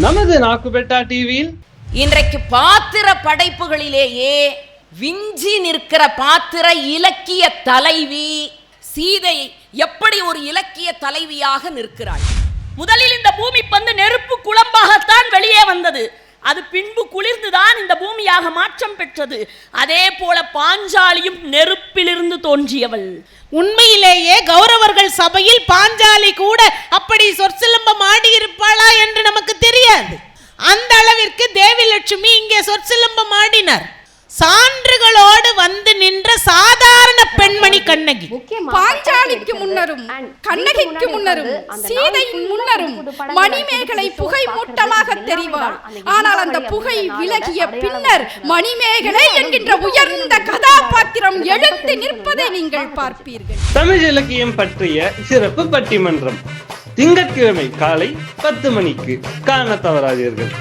நமது நாக்குபெட்டா டிவியில் இன்றைக்கு பாத்திர படைப்புகளிலேயே விஞ்சி நிற்கிற பாத்திர இலக்கிய தலைவி சீதை எப்படி ஒரு இலக்கிய தலைவியாக நிற்கிறாள். முதலில் இந்த பூமி பந்து நெருப்பு குழம்பாகத்தான் வெளியே வந்தது. அது பின்பு குளிர்ந்துதான் இந்த பூமியாக மாற்றம் பெற்றது. அதே போல பாஞ்சாலியும் நெருப்பிலிருந்து தோன்றியவள். உண்மையிலேயே கௌரவர்கள் சபையில் பாஞ்சாலி கூட அப்படி சொற்சிலம்பம் ஆடி இருப்பாளா என்று நமக்கு தெரியாது. அந்த அளவிற்கு தேவிலட்சுமி இங்கே சொற்சிலம்பம் ஆடினார். சான்றுகளோடு வந்து நின்ற சாதாரண பெண்மணி கண்ணகி. பாஞ்சாலிக்கு முன்னரும் கண்ணகிக்கு முன்னரும் சீதையின் முன்னரும் மணிமேகலை புகை மூட்டமாக தெரிவாள். ஆனால் அந்த புகை விலகிய பின்னர் மணிமேகலை என்கின்ற உயர்ந்த கதாபாத்திரம் எழுந்து நிற்பதை நீங்கள் பார்ப்பீர்கள். தமிழ் இலக்கியம் பற்றிய சிறப்பு பட்டிமன்றம் திங்கட்கிழமை காலை 10 மணிக்கு காண தவறாதீர்கள்.